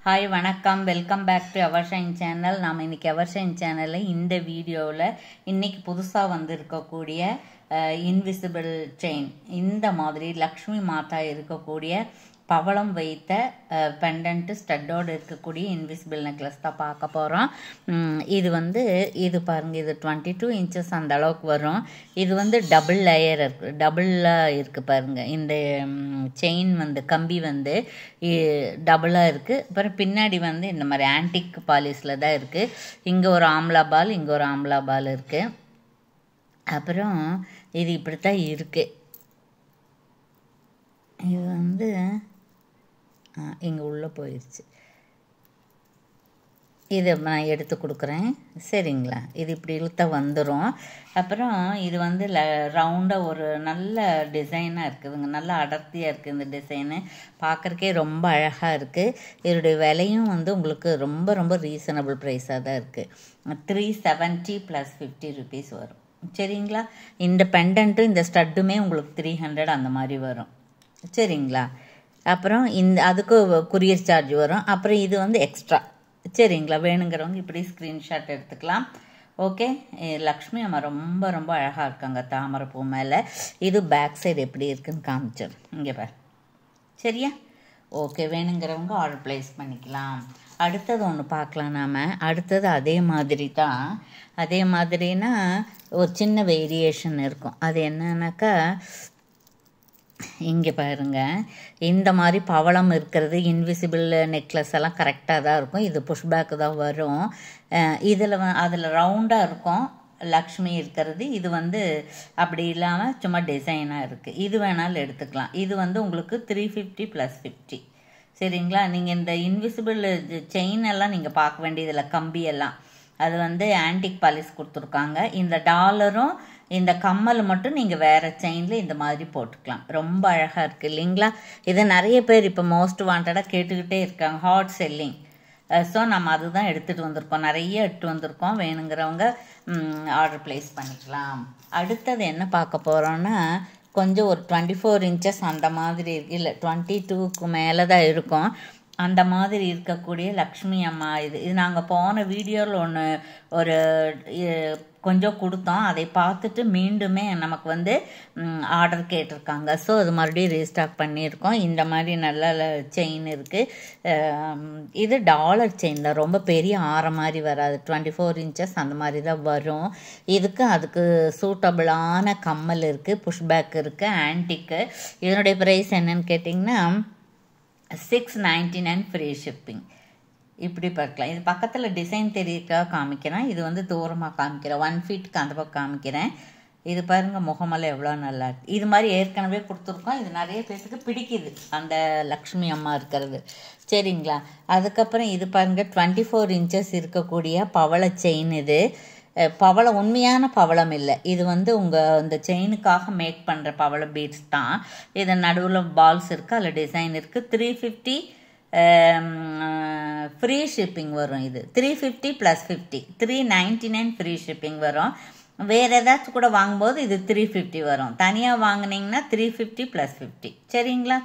Hi வணக்கம், welcome back to our shine channel. நாம் இன்றைக்கி அவர் ஷைன் சேனலில் இந்த வீடியோவில் இன்றைக்கி புதுசாக வந்திருக்கக்கூடிய இன்விசிபிள் செயின், இந்த மாதிரி லக்ஷ்மி மாதா இருக்கக்கூடிய பவளம் வைத்த பெண்டன்ட்டு ஸ்டட்டோடு இருக்கக்கூடிய இன்விசிபிள் நெக்லஸ் தான் பார்க்க போகிறோம். இது பாருங்கள், இது 22 இன்ச்சஸ் அந்த அளவுக்கு வரும். இது டபுள் லேயர் இருக்குது, டபுளாக இருக்குது பாருங்கள். இந்த செயின் கம்பி டபுளாக இருக்குது. அப்புறம் பின்னாடி இந்த மாதிரி ஆன்டிக் பாலிஸில் தான் இருக்குது. இங்கே ஒரு ஆம்லா பால், இங்கே ஒரு ஆம்லா பால் இருக்குது. அப்புறம் இது இப்படித்தான் இருக்குது. இது இங்கே உள்ளே போயிடுச்சு. இதை நான் எடுத்து கொடுக்குறேன், சரிங்களா? இது இப்படி இழுத்த வந்துடும். அப்புறம் இது ரவுண்டாக ஒரு நல்ல டிசைனாக இருக்குதுங்க, நல்லா அடர்த்தியாக இருக்குது. இந்த டிசைனு பார்க்குறக்கே ரொம்ப அழகாக இருக்குது. இதோடைய விலையும் உங்களுக்கு ரொம்ப ரொம்ப ரீசனபிள் ப்ரைஸாக தான் இருக்குது. 370 + 50 rupees வரும், சரிங்களா? இந்த பெண்டன்ட்டும் இந்த ஸ்டட்டுமே உங்களுக்கு 300 அந்த மாதிரி வரும், சரிங்களா? அப்புறம் அதுக்கு கொரியர் சார்ஜ் வரும். அப்புறம் இது எக்ஸ்ட்ரா, சரிங்களா? வேணுங்கிறவங்க இப்படி ஸ்க்ரீன்ஷாட் எடுத்துக்கலாம். ஓகே, லக்ஷ்மி அம்மா ரொம்ப ரொம்ப அழகாக இருக்காங்க தாமரை பூ மேலே. இது பேக் சைடு எப்படி இருக்குன்னு காமிச்சிடும், இங்கே பார், சரியா? ஓகே, வேணுங்கிறவங்க ஆர்டர் ப்ளேஸ் பண்ணிக்கலாம். அடுத்தது ஒன்று பார்க்கலாம் நாம். அடுத்தது அதே மாதிரி தான். அதே மாதிரினா ஒரு சின்ன வேரியேஷன் இருக்கும். அது என்னன்னாக்கா, இங்கே பாருங்கள், இந்த மாதிரி பவளம் இருக்கிறது இன்விசிபிள் நெக்லஸ் எல்லாம் கரெக்டாக தான் இருக்கும். இது புஷ்பேக்கு தான் வரும். அதில் ரவுண்டாக இருக்கும் லக்ஷ்மி இருக்கிறது. இது அப்படி இல்லாமல் சும்மா டிசைனாக இருக்குது. இது வேணாலும் எடுத்துக்கலாம். இது உங்களுக்கு 350 + 50, சரிங்களா? நீங்கள் இந்த இன்விசிபிள் செயின் எல்லாம் நீங்கள் பார்க்க வேண்டியதில்லை, கம்பியெல்லாம் அது ஆன்டிக் பாலிஸ் கொடுத்துருக்காங்க. இந்த டாலரும் இந்த கம்மல் மட்டும் நீங்கள் வேறு செயினில் இந்த மாதிரி போட்டுக்கலாம். ரொம்ப அழகாக இருக்குது இல்லைங்களா? இதை நிறைய பேர் இப்போ மோஸ்ட் வாண்டடாக கேட்டுக்கிட்டே இருக்காங்க, ஹாட் செல்லிங். ஸோ நம்ம அதுதான் எடுத்துகிட்டு வந்திருக்கோம், நிறைய எடுத்து வந்திருக்கோம். வேணுங்கிறவங்க ஆர்டர் ப்ளேஸ் பண்ணிக்கலாம். அடுத்தது என்ன பார்க்க போகிறோன்னா, கொஞ்சம் ஒரு 24 இன்ச்சஸ் அந்த மாதிரி இல்லை, 22க்கு மேலே தான் இருக்கும். அந்த மாதிரி இருக்கக்கூடிய லக்ஷ்மி அம்மா இது நாங்கள் போன வீடியோவில் ஒரு கொஞ்சம் கொடுத்தோம். அதை பார்த்துட்டு மீண்டுமே நமக்கு ஆர்டர் கேட்டிருக்காங்க. ஸோ அது மறுபடியும் ரீஸ்டாக் பண்ணியிருக்கோம். இந்த மாதிரி நல்ல செயின் இருக்குது. இது டாலர் செயின் தான், ரொம்ப பெரிய ஆரம் மாதிரி வராது, 24 இன்ச்சஸ் அந்த மாதிரி தான் வரும். அதுக்கு சூட்டபிளான கம்மல் இருக்குது, புஷ்பேக் இருக்குது, ஆன்டிக்கு. இதனுடைய ப்ரைஸ் என்னன்னு கேட்டிங்கன்னா 699 ஃப்ரீ ஷிப்பிங். இப்படி பார்க்கலாம். இது பக்கத்தில் டிசைன் தெரியக்காக காமிக்கிறேன். இது தூரமாக காமிக்கிறேன், 1 ஃபீட்டுக்கு அந்த பக்கம் காமிக்கிறேன். இது பாருங்கள், முகமெல்லாம் எவ்வளோ நல்லா இருக்குது. இது மாதிரி ஏற்கனவே கொடுத்துருக்கோம். இது நிறைய பேருக்கு பிடிக்குது, அந்த லக்ஷ்மி அம்மா இருக்கிறது, சரிங்களா? அதுக்கப்புறம் இது பாருங்கள், 24 இன்ச்சஸ் இருக்கக்கூடிய பவள செயின். இது பவளம், உண்மையான பவளம் இல்லை. இது உங்கள் இந்த செயினுக்காக மேக் பண்ணுற பவள பீட்ஸ் தான். இது நடுவில் பால்ஸ் இருக்குது, அதில் டிசைன் இருக்குது. 350 ஃப்ரீ ஷிப்பிங் வரும். இது 350 + 50, 399 ஃப்ரீ ஷிப்பிங் வரும். வேறு ஏதாச்சும் கூட வாங்கும்போது இது 350 வரும். தனியாக வாங்கினீங்கன்னா 350 + 50, சரிங்களா?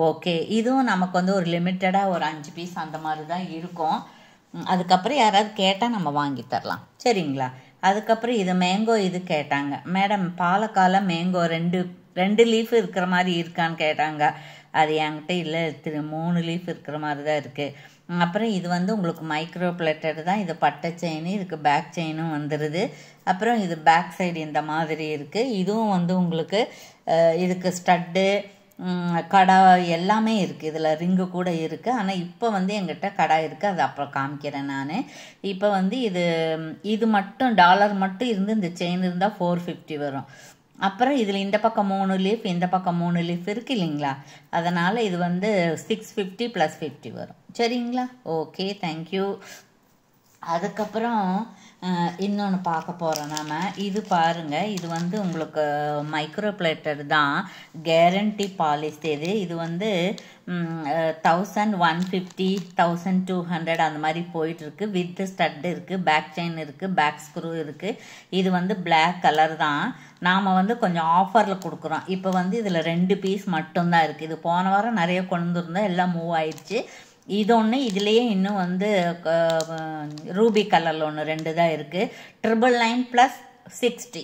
ஓகே, இதுவும் நமக்கு ஒரு லிமிட்டடாக ஒரு 5 பீஸ் அந்த மாதிரி தான் இருக்கும். அதுக்கப்புறம் யாராவது கேட்டால் நம்ம வாங்கி தரலாம், சரிங்களா? அதுக்கப்புறம் இது மேங்கோ, இது கேட்டாங்க, மேடம் பாலக்கால மேங்கோ 2 லீஃப் இருக்கிற மாதிரி இருக்கான்னு கேட்டாங்க. அது என்கிட்ட இல்லை, 3 லீஃப் இருக்கிற மாதிரி தான் இருக்குது. அப்புறம் இது உங்களுக்கு மைக்ரோ பிளேட்டட் தான். இது பட்டை செயின், இதுக்கு பேக் செயினும் வந்துடுது. அப்புறம் இது பேக் சைடு இந்த மாதிரி இருக்குது. இதுவும் உங்களுக்கு இதுக்கு ஸ்டட்டு, கடா எல்லாமே இருக்குது. இதில் ரிங்கு கூட இருக்குது. ஆனால் இப்போ எங்கிட்ட கடா இருக்குது, அது அப்புறம் காமிக்கிறேன் நான். இப்போ இது மட்டும் டாலர் மட்டும் இருந்து இந்த செயின் இருந்தால் 450 வரும். அப்புறம் இதில் இந்த பக்கம் 3 லீஃப், இந்த பக்கம் 3 லீஃப் இருக்குது இல்லைங்களா? அதனால் இது 650 + 50 வரும், சரிங்களா? Okay, thank you. அதுக்கப்புறம் இன்னொன்று பார்க்க போகிறோம் நாம். இது பாருங்கள், இது உங்களுக்கு மைக்ரோ பிளேட்டர் தான், கேரண்டி பாலிஸ். இது 1150, 1200 அந்த மாதிரி போயிட்டுருக்கு. வித் ஸ்டட் இருக்குது, பேக் செயின் இருக்குது, பேக் ஸ்க்ரூ இருக்குது. இது பிளாக் கலர் தான். நாம் கொஞ்சம் ஆஃபரில் கொடுக்குறோம். இப்போ இதில் 2 பீஸ் மட்டும்தான் இருக்குது. இது போன வாரம் நிறைய கொண்டு வந்திருந்தோம், எல்லாம் மூவ் ஆயிடுச்சு. இது ஒன்று, இதுலேயே இன்னும் வந்து ரூபி கலரில் ஒன்று 2 தான் இருக்குது. 999 + 60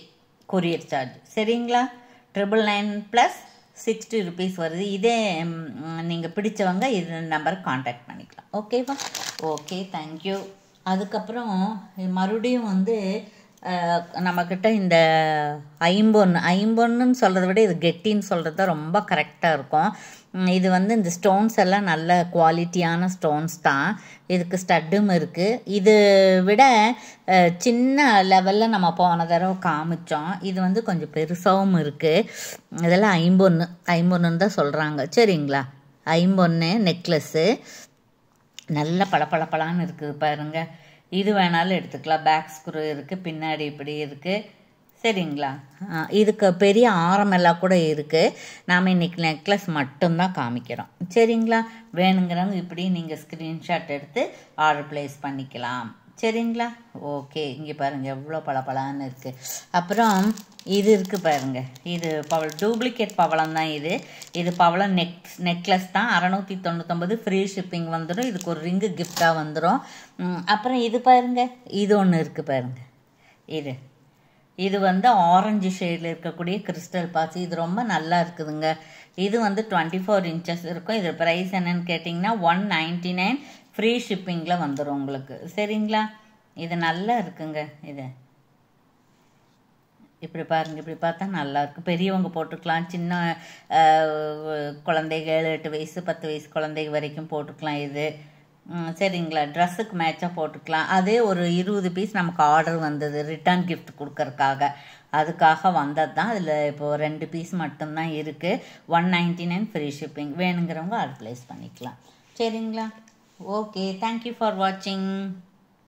கொரியர் சார்ஜ். சரிங்களா? 999 + 60 rupees வருது. இதே நீங்கள் பிடிச்சவங்க இது நம்பருக்கு காண்டாக்ட் பண்ணிக்கலாம். ஓகேவா? Okay, thank you. அதுக்கப்புறம் மறுபடியும் வந்து நம்மக்கிட்ட இந்த ஐம்பொன்னுன்னு சொல்கிறத விட இது கெட்டின்னு சொல்கிறது தான் ரொம்ப கரெக்டாக இருக்கும். இது வந்து இந்த ஸ்டோன்ஸ் எல்லாம் நல்ல குவாலிட்டியான ஸ்டோன்ஸ் தான். இதுக்கு ஸ்டட்டும் இருக்குது. இது விட சின்ன லெவலில் நம்ம போன தடவை காமிச்சோம். இது வந்து கொஞ்சம் பெருசாகவும் இருக்குது. இதெல்லாம் ஐம்பொன்னுன்னு தான் சொல்கிறாங்க. சரிங்களா? ஐம்பொன்னு நெக்லஸ்ஸு நல்ல பளபளன்னு இருக்குது பாருங்கள். இது வேணாலும் எடுத்துக்கலாம். பேக் ஸ்க்ரூ இருக்குது, பின்னாடி இப்படி இருக்குது. சரிங்களா? இதுக்கு பெரிய ஆரமெல்லாம் கூட இருக்குது. நாம் இன்றைக்கி நெக்லஸ் மட்டும்தான் காமிக்கிறோம். சரிங்களா? வேணுங்கிறவங்க இப்படி நீங்கள் ஸ்க்ரீன்ஷாட் எடுத்து ஆர்டர் ப்ளேஸ் பண்ணிக்கலாம். சரிங்களா? ஓகே, இங்கே பாருங்கள் எவ்வளோ பளபளன்னு இருக்குது. அப்புறம் இது இருக்குது பாருங்கள். இது டூப்ளிகேட் பவளம் தான். இது பவளம் நெக்லஸ் தான். 699 ஃப்ரீ ஷிப்பிங் வந்துடும். இதுக்கு ஒரு ரிங்கு கிஃப்டாக வந்துடும். அப்புறம் இது பாருங்கள், இது ஒன்று இருக்குது பாருங்கள். இது வந்து ஆரஞ்சு ஷேடில் இருக்கக்கூடிய கிறிஸ்டல் பாசி. இது ரொம்ப நல்லா இருக்குதுங்க. இது வந்து 24 inches இருக்கும். இது ப்ரைஸ் என்னன்னு கேட்டிங்கன்னா 199 ஃப்ரீ ஷிப்பிங்கில் வந்துடும் உங்களுக்கு. சரிங்களா? இது நல்லா இருக்குங்க. இது இப்படி பாருங்கள். இப்படி பார்த்தா நல்லாயிருக்கு. பெரியவங்க போட்டுக்கலாம். சின்ன குழந்தைகள் 8 வயசு 10 வயசு குழந்தைங்க வரைக்கும் போட்டுக்கலாம். இது சரிங்களா? ட்ரெஸ்ஸுக்கு மேட்சாக போட்டுக்கலாம். அதே ஒரு 20 பீஸ் நமக்கு ஆர்டர் வந்தது ரிட்டர்ன் கிஃப்ட் கொடுக்கறக்காக. அதுக்காக வந்தது தான். அதில் இப்போது 2 பீஸ் மட்டும்தான் இருக்குது. 199 ஃப்ரீ ஷிப்பிங். வேணுங்கிறவங்க ஆர்டர் ப்ளேஸ் பண்ணிக்கலாம். சரிங்களா? ஓகே, தேங்க்யூ ஃபார் வாட்சிங்.